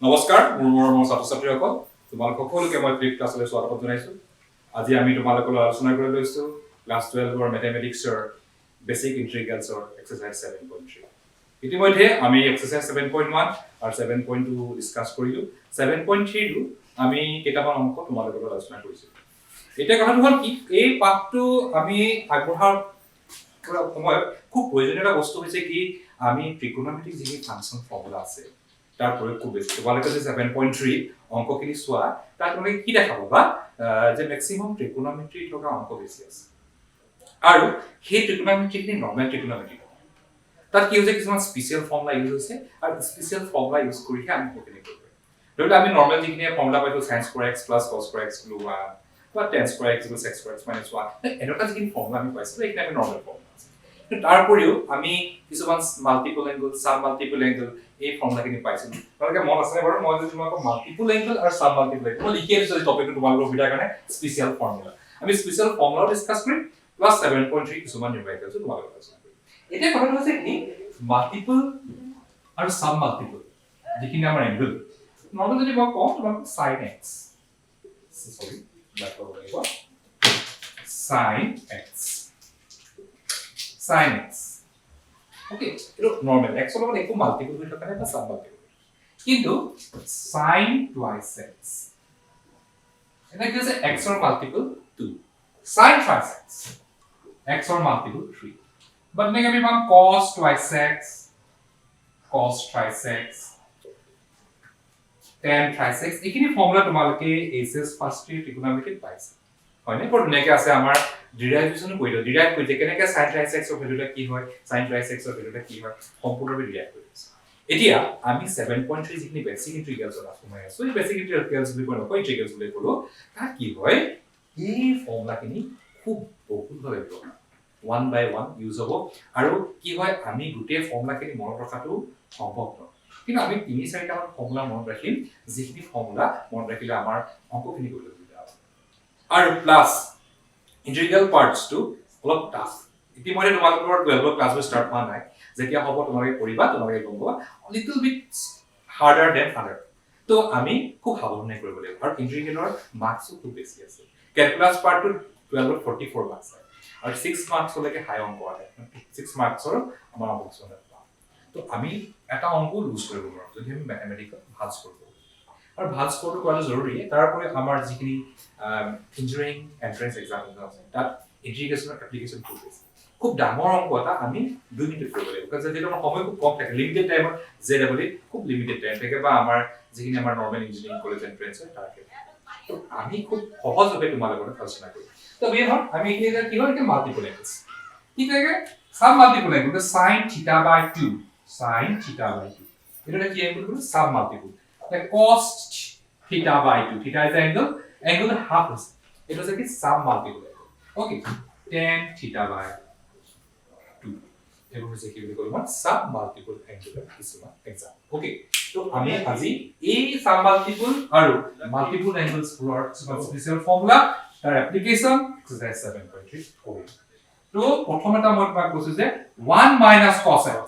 নমস্কাৰ মোৰ ছাত্ৰ-ছাত্ৰীসকল তোমালোক সকলোকে মই ফ্লিপ ক্লাছলৈ স্বাগত জনাইছো আজি আমি তোমালোকৰ আলোচনা কৰি লৈছো ক্লাছ 12 ৰ ম্যাথমেটিক্সৰ বেসিক ইন্টিগ্ৰেলছৰ এক্সাৰসাইজ 7.3 ইতিমধ্যে আমি এক্সাৰসাইজ 7.1 আৰু 7.2 ডিসকাস কৰিলো 7.3 টো আমি কেইটামান অংক তোমালোকৰ আলোচনা কৰিছো এতিয়া কথাটো হ'ল কি এই পাঠটো আমি আগবঢ়াৰ সময়ত খুব প্ৰয়োজনীয় এটা বস্তু হৈছে কি আমি ত্ৰিকোণমিতিক যি ফাংচন ফৰ্মুলা আছে তাৰ প্ৰয়োগ খুব বেছি তোমালোকে যে 7.3 অংকখিনি চোৱা তাত তোমালোকে কি দেখা পাবা যে ম্যাক্সিমাম ত্ৰিকোণমিতি থকা অংক বেছি আছে আৰু সেই ত্ৰিকোণমিতিখিনি নৰ্মেল ত্ৰিকোণমিতি তাত কি হৈছে কিছুমান স্পেশাল ফৰ্মুলা ইউজ হৈছে আৰু স্পেশাল ফৰ্মুলা ইউজ কৰিহে আমি অংকখিনি কৰিব পাৰিম ধৰি লোৱা আমি নৰ্মেল যিখিনি ফৰ্মুলা পাইছো sin square x plus cos square x equal 1 বা tan square x equals x square x minus 1 এনেকুৱা যিখিনি ফৰ্মুলা আমি পাইছো এইখিনি আমি নৰ্মেল ফৰ্মুলা তাৰপৰেও আমি কিছুমান multiple angle sub multiple angle এই ফৰ্মুলাখিনি পাইছো তোমালোকে মন আছে বাৰু মই যদি তোমাক মাল্টিপল এঙ্গেল আৰু সাব মাল্টিপল এঙ্গেল লিখি দিছো এই টপিকটো তোমালোকৰ সুবিধাৰ কাৰণে স্পেশাল ফৰ্মুলা আমি স্পেশাল ফৰ্মুলা ডিসকাস কৰিম প্লাস 7.3 কিছুমান নিউমেৰিকেলছ তোমালোকৰ আলোচনা কৰিম এতিয়া কথাটো হৈছে কি মাল্টিপল আৰু সাব মাল্টিপল যিখিনি আমাৰ এঙ্গেল নৰ্মেল যদি মই কওঁ তোমাক sin x সৰি লাইক কৰিব sin x sin x okay itu normal x হলো একো মাল্টিপল হৈ থকা নাই বা সাব মাল্টিপল কিন্তু sin twice x এটা কি আছে x or multiple 2 sin twice x or multiple 3 but নেকি আমি পাম cos twice x cos twice x tan twice x এইখিনি ফৰ্মুলা তোমালোকে এসএস ফাৰ্স্ট ইয়াৰ ত্ৰিকোণমিতিত পাইছা হয়নে কোড নেকি আছে আমাৰ ডিৰাইভেশন কৰিলো ডিৰাইভ কৰি কেনেকে sin twice x ৰ ভ্যালুটা কি হয় sin twice x ৰ ভ্যালুটা কি হয় সম্পূৰ্ণভাৱে ডিৰাইভ কৰিছো এতিয়া আমি 7.3 যিখিনি বেসিক ইন্টিগ্ৰেলছ আছে মই আছো এই বেসিক ইন্টিগ্ৰেলছ বুলি কোৱা হয় ইন্টিগ্ৰেলছ বুলি ক'লো তাত কি হয় এই ফৰ্মুলাখিনি খুব বহুতভাৱে ব্যৱহাৰ 1 by 1 ইউজ হ'ব আৰু কি হয় আমি গোটেই ফৰ্মুলাখিনি মনত ৰখাটো সম্ভৱ নহয় কিন্তু আমি 3-4টা মান ফৰ্মুলা মনত ৰাখিম যিখিনি ফৰ্মুলা মনত ৰাখিলে আমাৰ অংকখিনি কৰিব সুবিধা হ'ব আৰু প্লাস ইন্টিগ্ৰেল পাৰ্টস টু অলপ টাফ ইতিমধ্যে তোমালোকৰ 12 ক্লাছ ষ্টাৰ্ট হোৱা নাই যেতিয়া হ'ব তোমালোকে কৰিবা তোমালোকে গম পাবা লিটল বিট হাৰ্ডাৰ দেন আদাৰ তো আমি খুব সাৱধানে কৰিব লাগিব আৰু ইন্টিগ্ৰেলৰ মাৰ্কসও খুব বেছি আছে ক্যালকুলাস পাৰ্টটো 12 44 মাৰ্কস আৰু 6 মাৰ্কস লৈকে হাই অংক আছে 6 মাৰ্কসৰ আমাৰ অপচন আছে তো আমি এটা অংক লুজ কৰিব নোৱাৰো যদি আমি ম্যাথমেটিক্যাল ভাল স্কোৰ কৰো আৰু ভাল স্কোৰ কৰাটো জৰুৰী তাৰপৰে আমাৰ যিখিনি ইঞ্জিনিয়াৰিং এন্ট্ৰেন্স এক্সাম আছে তাত ইন্টিগ্ৰেশনৰ এপ্লিকেশন খুব বেছি খুব ডাঙৰ অংক এটা আমি 2 মিনিট কৰিব লাগিব কাৰণ যেটা সময় খুব কম থাকে লিমিটেড টাইমত জেডাবলি খুব লিমিটেড টাইম থাকে বা আমাৰ যিখিনি আমাৰ নৰমাল ইঞ্জিনিয়াৰিং কলেজ এন্ট্ৰেন্স হয় তাৰ তো আমি খুব সহজভাৱে তোমালোকৰ আলোচনা কৰিম তো বেহৰ আমি এতিয়া কি হয় এটা মাল্টিপল এঙ্গেলছ ঠিক আছে সাব মাল্টিপল এঙ্গেল sin থিটা বাই 2 sin থিটা বাই 2 এটা কি এঙ্গেল বলবো sub multiple like cos theta by 2 theta is the angle half is it was like a sub multiple okay tan theta by 2 এগুলো হচ্ছে কি বলি বলবো সাব মাল্টিপল অ্যাঙ্গুলার কিছুমান এক্সাম্পল ওকে তো আমি আজি এই সাব মাল্টিপল আৰু multiple angles for special formula তাৰ এপ্লিকেশন এক্সাৰসাইজ 7.3 কৰিম তো প্ৰথম এটা মই তোমাক কৈছো যে 1 cos x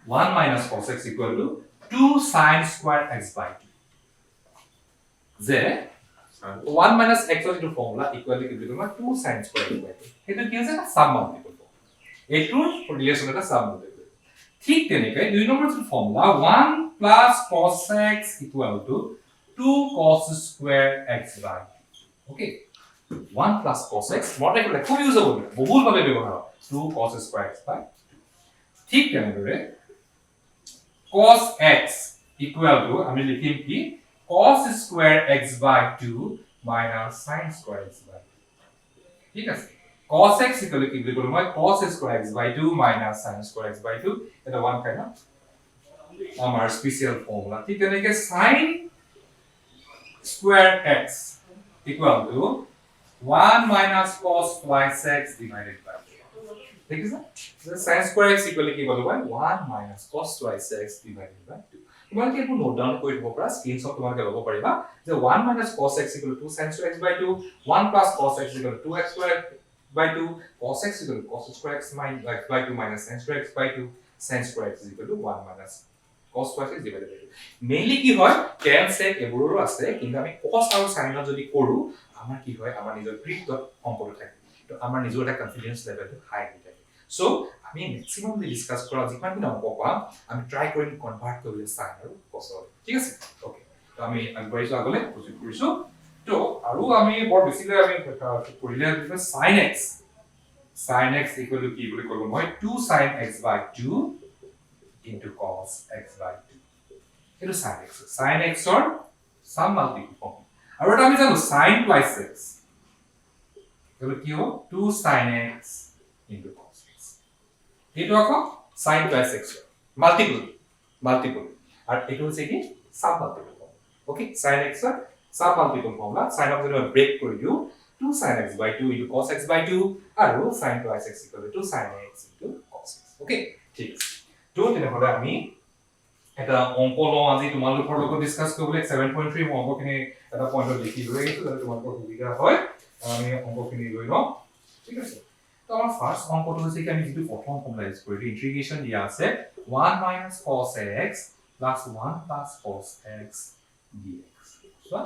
1 cos x equal to 2 sin square x by 2 যে 1 x ৰ যিটো ফৰ্মুলা ইকুৱেল টু কি বুলি কম 2 sin square x by 2 সেইটো কি হৈছে সাব মাল্টিপল এইটোৰ ৰিলেচন এটা সাব মাল্টিপল ঠিক তেনেকৈ দুই নম্বৰ যিটো formula 1 plus cos x equal to 2 cos square x by 2 okay 1 plus cos x মনে ৰাখিলে খুব ইউজ হ'ব বহুলভাৱে ব্যৱহাৰ হয় 2 cos square x by 2 ঠিক তেনেদৰে cos x equal to আমি লিখিম কি cos square x by 2 minus sin square x by 2 ঠিক আছে cos x equal to কি বুলি মই cos square x by 2 minus sin square x by 2 এটা ওয়ান kind of আমাৰ স্পেশাল ফৰ্মুলা ঠিক তেনেকৈ sin square x equal to 1 minus cos twice x divided by 2 ঠিক আছে sin square x equal to কি বলবো 1 minus cos twice x divided by 2 তোমালোকে একো নোট ডাউন কৰি দিব পাৰা স্ক্ৰিনশ্বট তোমালোকে ল'ব পাৰিবা যে 1 cos x equal to 2 sin square x by 2 1 plus cos x equal to 2x square by 2 cos x equal to cos square x by 2 minus sin square x by 2 sin square x is equal to 1 minus cos twice x divided by 2 mainly কি হয় tan sec এবোৰৰো আছে কিন্তু আমি cos আৰু sin যদি কৰো আমাৰ কি হয় আমাৰ নিজৰ গ্ৰিপত অংকটো থাকে তো আমাৰ নিজৰ এটা কনফিডেন্স লেভেলটো হাই হৈ থাকে সো আমি ম্যাক্সিমাম ডিসকাস কৰা যিমান দিন অংক পাম আমি ট্ৰাই কৰিম কনভাৰ্ট কৰিবলৈ sin আৰু cos ঠিক আছে ওকে তো আমি আগবাঢ়িছো আগলৈ প্ৰসিড কৰিছো তো আৰু আমি বৰ বেছিলৈ আমি কৰিলে sin x equal to কি বুলি ক'লো মই 2 sin x by 2 into cos x by 2 এটো sin x or some multiple form আৰু এটা আমি জানো sin twice x এটো কি হ'ব 2 sin x into cos x এটো আকৌ sin twice x multiple আর এটো হচ্ছে কি sum multiple form okay sin x or sum multiple formula sin of যদি ব্রেক কৰি দিও 2 sin x by 2 into cos x by 2 আৰু sin twice x equal to sin x into cos x okay ঠিক আছে তো তেনেহলে আমি এটা অংক লওঁ আজি তোমালোকৰ লগত ডিসকাস কৰিবলৈ 7.3 মই অংকখিনি এটা পইণ্টত লিখি লৈ আহিছো যাতে তোমালোকৰ সুবিধা হয় আমি অংকখিনি লৈ লওঁ ঠিক আছে তো আমাৰ ফাৰ্স্ট অংকটো হৈছে কি আমি যেটো প্ৰথম ফৰ্মুলা ইউজ কৰিলো ইন্টিগ্ৰেশন দিয়া আছে 1 minus cos x plus 1 plus cos x dx so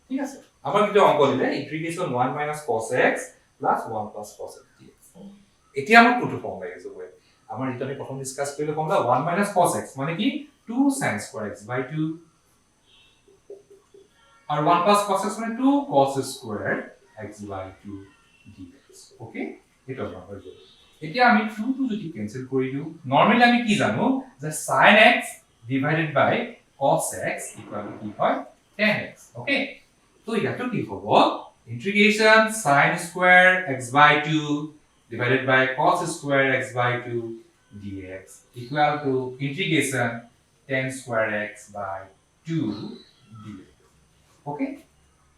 ঠিক আছে আমাৰ যেটো অংক দিলে ইন্টিগ্ৰেশন 1 minus cos x plus 1 plus cos x dx এতিয়া আমাৰ কোনটো ফৰ্মুলা ইউজ হ'ব আমাৰ যেটো আমি প্ৰথম ডিসকাস কৰিলো ফৰ্মুলা 1 minus cos x মানে কি 2 sin square x by 2 are 1 plus cos x মানে 2 cos square x by 2 dx okay এটা আমরা হয়ে যাবে এতিয়া আমি 2 টু যদি ক্যান্সেল কৰি দিও নরমালি আমি কি জানো যে sin x divided by cos x equal to কি হয় tan x ওকে তো ইয়াটো কি হ'ব integration sin square x by 2 divided by cos square x by 2 dx equal to integration tan square x by 2 dx okay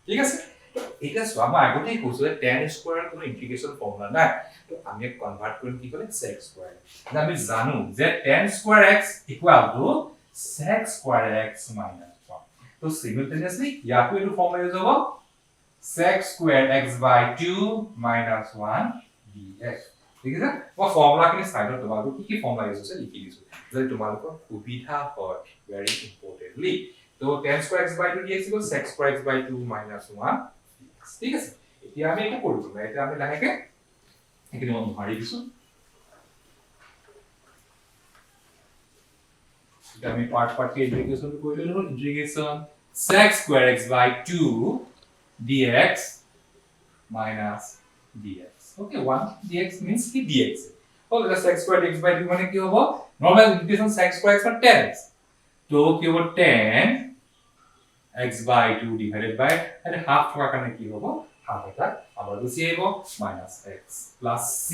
ঠিক আছে তো এটা সব আমরা আগতেই কৈছো যে tan স্কয়ার কোনো ইন্টিগ্রেশন ফর্মুলা না তো আমি কনভার্ট কৰিম কি কৰে sec স্কয়ার আমি জানো যে tan square x equal to sec square x minus 1 তো সিমিলটেনিয়াসলি ইয়াকো এটো ফর্মুলা ইউজ হ'ব sec square x by 2 minus 1 dx ঠিক আছে মই ফর্মুলাখিনি সাইডত তোমালোকক কি ফর্মুলা ইউজ হৈছে লিখি দিছো যদি তোমালোকৰ সুবিধা হয় very importantly তো tan square x by 2 dx equals sec square x by 2 minus 1 dx ঠিক আছে এতিয়া আমি এটা কৰিব না এটা আমি লাহেকে এখিনি মই মাৰি দিছো এটা আমি পাৰ্ট কে ইন্টিগ্ৰেশন কৰি ললো integration sec square x by 2 dx minus dx okay 1 dx means কি dx হল এটা sec square x by 2 মানে কি হ'ব normal integration sec square x মানে tan x তো কি হ'ব tan x by 2 divided by and half থকা কাৰণে কি হ'ব half এটা আমাৰ গুছি আহিব minus x plus c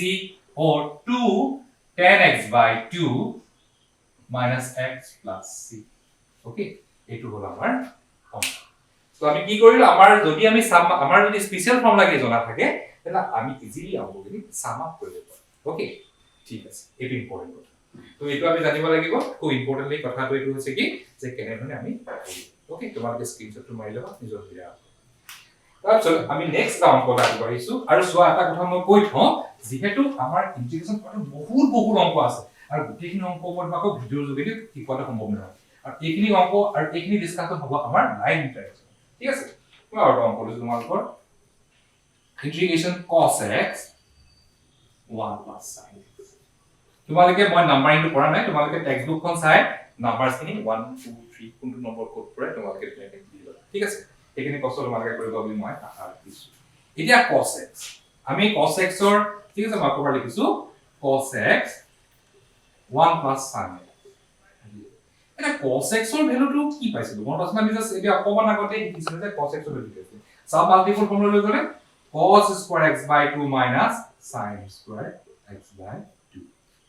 or 2 tan x by 2 minus x plus c okay এটো হল আমাৰ অংক তো আমি কি কৰিলো আমাৰ যদি আমি আমাৰ যদি স্পেশাল ফৰ্মুলা কি জনা থাকে তাহলে আমি ইজিলি অংকখিনি সাম আপ কৰিব পাৰো ওকে ঠিক আছে এটো ইম্পৰ্টেন্ট কথা তো এটো আমি জানিব লাগিব খুব ইম্পৰ্টেন্টলি কথাটো এটো হৈছে কি যে কেনেধৰণে আমি ওকে তোমালোকে স্ক্ৰিনশ্বটটো মাৰি লবা নিজৰ ভিডিও তাৰপিছত আমি নেক্সট অংকটা আগবাঢ়িছো আৰু সোৱা এটা কথা মই কৈ থওঁ যেহেতু আমাৰ ইন্টিগ্ৰেশন কৰাটো বহুত অংক আছে আৰু গোটেইখিনি অংক মই তোমাক ভিডিওৰ যোগেদি শিকোৱাটো সম্ভৱ নহয় আৰু এইখিনি অংক আৰু এইখিনি ডিসকাশন হ'ব আমাৰ লাইভ ইন্টাৰেকশন ঠিক আছে মই আৰু অংক লৈছো তোমালোকৰ integration cos x 1 plus sin x তোমালোকে মই নাম্বাৰিংটো কৰা নাই তোমালোকে টেক্সট বুকখন চাই নাম্বাৰখিনি 1 2 3 কোনটো নম্বৰ কোড কৰে তোমালোকে তেনেকৈ দিবা ঠিক আছে এইখিনি কষ্ট তোমালোকে কৰিব বুলি মই আশা ৰাখিছো এতিয়া cos x আমি cos x ৰ ঠিক আছে মই কভাৰ লিখিছো cos x 1 plus sin x এটা cos x ৰ ভ্যালুটো কি পাইছিলো মই প্ৰশ্ন জাস্ট এতিয়া অকমান আগতে লিখিছিলো যে cos x ৰ ভ্যালু কি সাব মাল্টিপল ফৰ্মুলা লৈ গলে cos square x by 2 minus sin square x by 2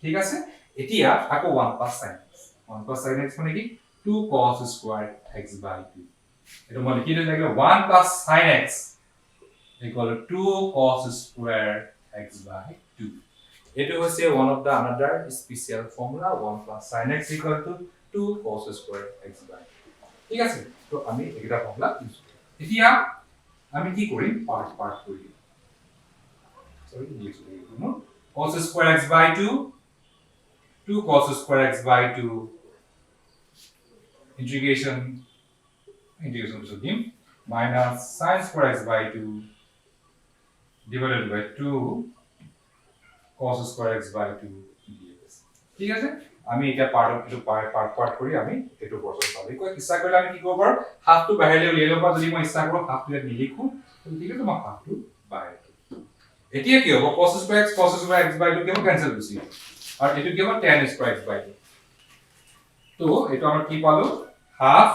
ঠিক আছে এতিয়া আকৌ 1 plus sin x 1 plus sin x মানে কি 2 cos square x by 2 এটা মই লিখি দিলে 1 plus sin x equal to 2 cos square x by 2 এটো হৈছে one of the another special formula 1 plus sin x equal to 2 cos square x by 2 ঠিক আছে তো আমি এটা ফর্মুলা ইউজ করি এতিয়া আমি কি করি পার্ট করি সরি লিখি দিই cos square x by 2 2 cos square x by 2 integration পিছত দিম minus sin square x by 2 divided by 2 cos square x by 2 dx ঠিক আছে আমি এটা পার্ট কৰি আমি এটো পৰ্যন্ত পাবি কয় ইচ্ছা কৰিলে আমি কি কৰিব পাৰো হাফটো বাহিৰলৈ উলিয়াই লবা যদি মই ইচ্ছা কৰো হাফটো ইয়াত নিলিখো ঠিক আছে মই হাফটো বাহিৰ এতিয়া কি হ'ব cos square x by 2 কেমন ক্যান্সেল হৈছে আৰু এটো কি হ'ব tan square x by 2 তো এটো আমরা কি পালো half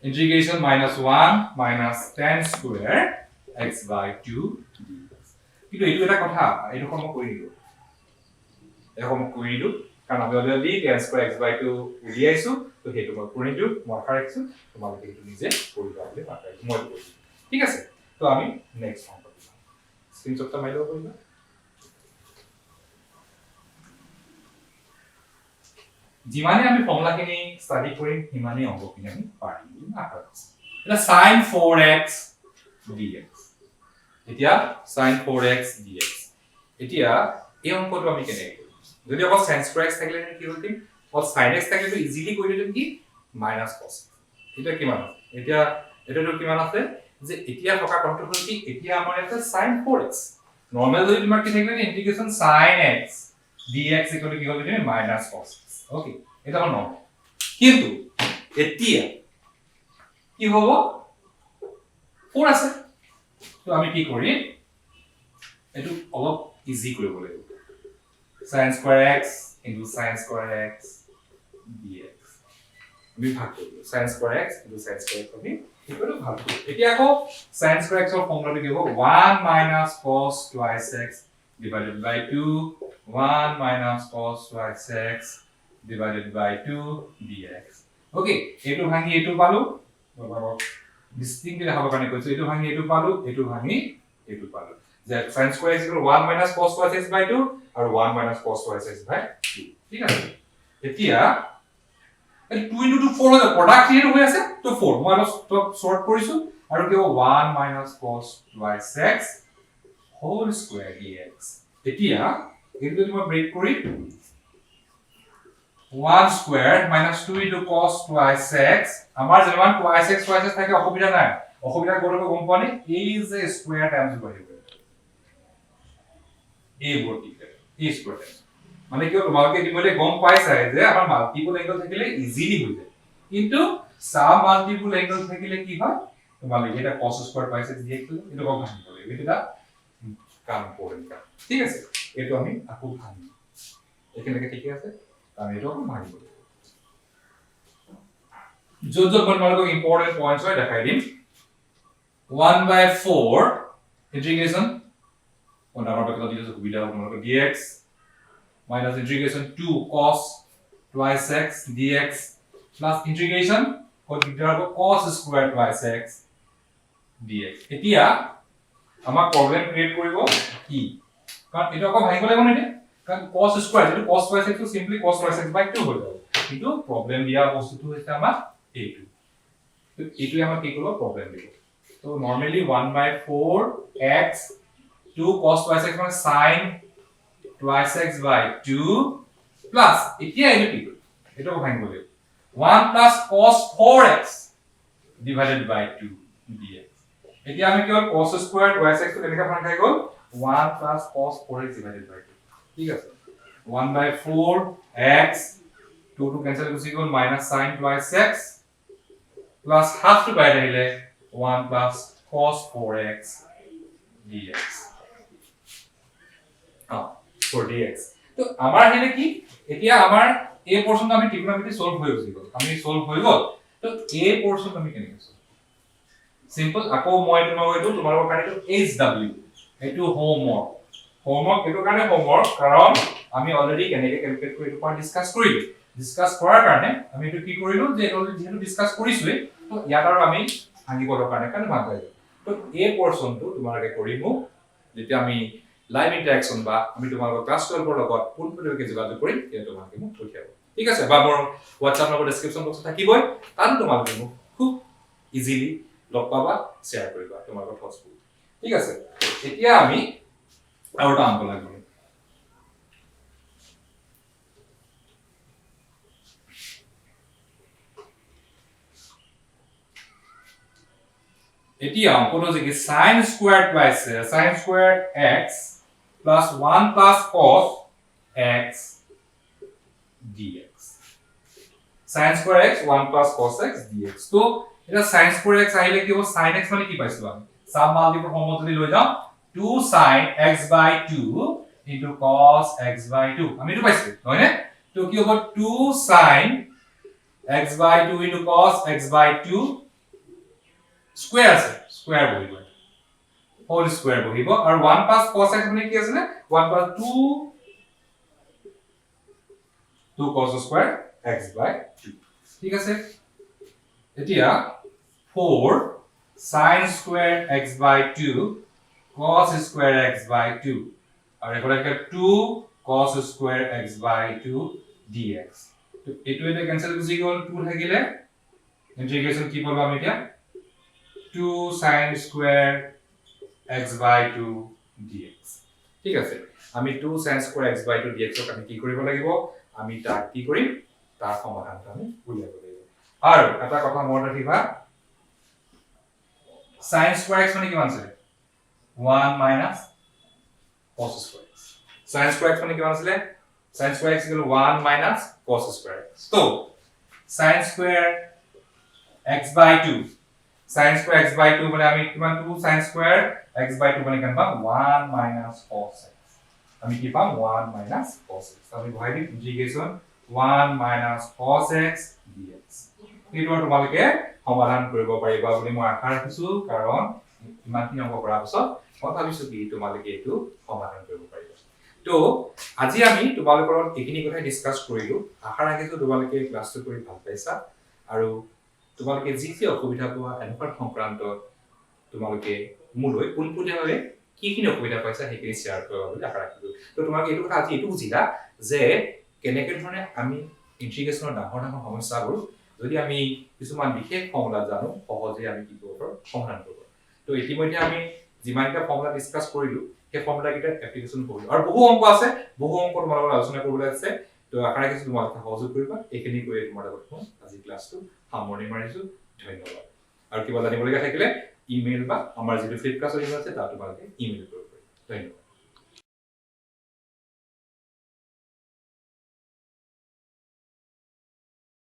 integration minus 1 minus tan square x by 2 dx কিন্তু এটো এটা কথা এটো কম কৰি দিও এখন কৰি দিও কাৰণ আমি already tan square x by 2 উলিয়াইছো তো হেতু মই কৰি দিও মই কাৰেক্টছো তোমালোকে এটো নিজে কৰিবা বুলি পাতাই মই কৰিছো ঠিক আছে তো আমি নেক্সট ফৰ্ম কৰিম স্ক্ৰিনশ্বটটা মাৰি লব পাৰিবা যিমানে আমি ফৰ্মুলাখিনি ষ্টাডি কৰিম সিমানে অংকখিনি আমি পাৰিম আশা কৰিছো এটা sin 4x dx এতিয়া sin 4x dx এতিয়া এই অংকটো আমি কেনেকৈ কৰিম যদি অকল sin square x থাকিলে কি হল দিম অকল sin x থাকিলে তো ইজিলি কৰি দিম কি minus cos এটা কিমান আছে এতিয়া এটাটো কিমান আছে যে এতিয়া থকা কথাটো হল কি এতিয়া আমাৰ আছে sin 4x নৰমাল যদি তোমাৰ কি থাকিলে ইন্টিগ্রেশন sin x dx কি হল দিম minus cos ওকে এটা হল নরমাল কিন্তু এতিয়া কি হবো 4 আছে তো আমি কি করি এটু অলপ ইজি কৰিব লাগিব sin square x into sin square x dx আমি ভাগ কৰিব sin square x into sin square x আমি এটো ভাগ কৰিব এতিয়া আকৌ sin square x ৰ ফৰ্মুলাটো কি হ'ব 1 minus cos twice x divided by 2 1 minus cos twice x divided by 2 dx okay এটো ভাঙি এটো পালো ডিস্টিংক্টলি দেখাবৰ কাৰণে কৈছো এটো ভাঙি এটো পালো এটো পালো যে sin square x 1 minus cos twice x by 2 আৰু 1 minus cos twice x by 2 ঠিক আছে এতিয়া 2 into 2 4 হয় প্ৰডাক্ট হিয়াৰ হৈ আছে তো 4 মই অলপ শৰ্ট কৰিছো আৰু কি হ'ব 1 minus cos twice x whole square dx এতিয়া এটো যদি মই ব্ৰেক কৰি 1 square minus 2 into cos twice x আমাৰ যেমান twice x থাকে অসুবিধা নাই অসুবিধা কৰিব গম পানি এই যে স্কয়াৰ টাইমস বাহিব এই বৰ্টিকেল এই স্কয়াৰ মানে কি তোমালোকে দিবলে গম পাইছাই যে আমাৰ মাল্টিপল এংগল থাকিলে ইজিলি হৈ যায় কিন্তু সাম মাল্টিপল এংগল থাকিলে কি হয় তোমালোকে এটা cos square twice x dx এটা কম ভাঙি পৰে এটা কাম কৰিম ঠিক আছে এটো আমি আকৌ ভাঙি এখানে ঠিক আছে আমি এটা ভাঙি পৰে जो তোমালোকক ইম্পৰ্টেন্ট পইণ্টছ হয় দেখাই দিম 1/4 integration on our topic of সুবিধা তোমালোকক dx minus integration 2 cos twice x dx plus integration cos square twice x dx এতিয়া আমাৰ প্ৰবলেম ক্ৰিয়েট কৰিব কি কাৰণ এটা আকৌ ভাঙিব লাগিব নে কাৰণ cos square যেটো cos twice x তো simply cos twice x by 2 হৈ যাব কিন্তু প্ৰবলেম দিয়া বস্তুটো হৈছে আমাৰ এইটো তো এইটো আমাৰ কি কৰিব প্ৰবলেম দিব তো normally 1/4 x 2 cos twice x মানে sin twice x by 2 plus এতিয়া এইটো কি এটা ভাঙিব লাগিব 1 plus cos 4x divided by 2 dx এতিয়া আমি কেৱল cos square twice x কেনেকা ভাঙ খাই গল 1 plus cos 4x divided by 2 ঠিক আছে 1/4 x 2 to cancel গুছি গল minus sin twice x plus half to by আহিলে 1 plus cos 4x dx for dx তো আমাৰ হেলে কি এতিয়া আমাৰ এই পোরশন আমি ট্রিগোনোমেট্রি সলভ হৈ গৈছে আমি সলভ হৈ গল তো এই পোরশন আমি কেনেকৈ সলভ সিম্পল আকৌ মই তোমালোকৰ কাৰণে HW এটো হোমৱৰ্ক এটো কাৰণে হোমৱৰ্ক কাৰণ আমি অলৰেডি কেনেকৈ ক্যালকুলেট কৰি এটো পইণ্ট ডিসকাস কৰাৰ কাৰণে আমি এটো কি কৰিলো যে এটো যেহেতু ডিসকাস কৰিছোৱে তো ইয়াত আৰু আমি ভাঙিবৰ কাৰণে ভাগ পাইছো তো এই পোৰশনটো তোমালোকে কৰিব যেতিয়া আমি লাইভ ইন্টাৰেকশন বা আমি তোমালোকৰ ক্লাস 12 ৰ লগত পোনপটীয়াকৈ যোগাযোগ কৰিম তেতিয়া তোমালোকে মোক পঠিয়াব ঠিক আছে বা মোৰ WhatsApp নম্বৰ ডেসক্ৰিপচন বক্সত থাকিবই তাত তোমালোকে মোক খুব ইজিলি লগ পাবা শেয়াৰ কৰিবা তোমালোকৰ থটছবোৰ ঠিক আছে এতিয়া আমি আৰু এটা অংক লাগিব এতিয়া অংকটো যে কি sin স্কয়াৰ্ড পাইছে sin স্কয়াৰ্ড x plus 1 plus cos x dx sin square x 1 plus cos x dx তো এটা sin square x আহিলে কি হ'ব sin x মানে কি পাইছো আমি সাম মাল্টিপল ফৰ্মত যদি লৈ যাও 2 sin x by 2 into cos x by 2 আমি এইটো পাইছো হয় নে তো কি হ'ব 2 sin x by 2 into cos x by 2 square আছে স্কয়াৰ বহিব হোল স্কয়াৰ বহিব আৰু 1 plus cos x মানে কি আছে 1 plus 2 cos square x by 2 ঠিক আছে এতিয়া 4 sin square x by 2 cos square x by 2 আৰু এফালে 2 cos square x by 2 dx তো এটো এটা ক্যান্সেল গুচি গ'ল 2 থাকিলে ইন্টিগ্রেশন কি পাবো আমি এতিয়া 2 sin square x by 2 dx ঠিক আছে আমি 2 sin square x by 2 dx ক আমি কি কৰিব লাগিব আমি তাক কি কৰিম তাৰ সমাধানটো আমি উলিয়াব লাগিব আৰু এটা কথা মনত ৰাখিবা sin square x মানে কিমান আছে 1 minus cos square x sin square x মানে কিমান আছে sin square x = 1 minus cos square x তো sin square x by 2 sin square x by 2 মানে আমি কিমান 2 sin square x by 2 মানে কিমান পাম 1 minus cos x আমি কি পাম 1 minus cos x আমি বহাই দিম integration 1 minus cos x dx এইটো তোমালোকে সমাধান কৰিব পাৰিবা বুলি মই আশা ৰাখিছো কাৰণ ইমানখিনি অংক কৰাৰ পিছত মই ভাবিছো কি তোমালোকে এইটো সমাধান কৰিব পাৰিবা তো আজি আমি তোমালোকৰ এইখিনি কথা ডিসকাস কৰিলো আশা ৰাখিছো তোমালোকে ক্লাছটো কৰি ভাল পাইছা আৰু তোমালোকে যি যি অসুবিধা পোৱা এনেকুৱা সংক্ৰান্ত তোমালোকে মূলৈ পোনপটীয়াভাৱে কিখিনি অসুবিধা পাইছা সেইখিনি শেয়াৰ কৰিবা বুলি আশা ৰাখিছো তো তোমালোকে এইটো কথা আজি এইটো বুজিলা যে কেনেকে ধৰণে আমি ইন্টিগ্ৰেশনৰ ডাঙৰ ডাঙৰ সমস্যাবোৰ যদি আমি কিছুমান বিশেষ ফৰ্মুলা জানো সহজে আমি কি কৰিব পাৰো সমাধান কৰিব তো ইতিমধ্যে আমি যিমানটা ফৰ্মুলা ডিসকাস কৰিলো সেই ফৰ্মুলা কিটা এপ্লিকেশন কৰিলো আৰু বহু অংক আছে বহু অংক তোমালোকৰ আলোচনা কৰিবলৈ আছে তো আশা ৰাখিছো তোমালোকে সহযোগ কৰিবা এইখিনি কৰি তোমাৰ লগত আজি ক্লাছটো সামৰণি মাৰিছো ধন্যবাদ আৰু কিবা জানিবলগীয়া থাকিলে ইমেইল বা আমাৰ যিটো ফ্লিপকাৰ্টৰ ইমেইল আছে তাত তোমালোকে ইমেইল কৰিব পাৰিবা ধন্যবাদ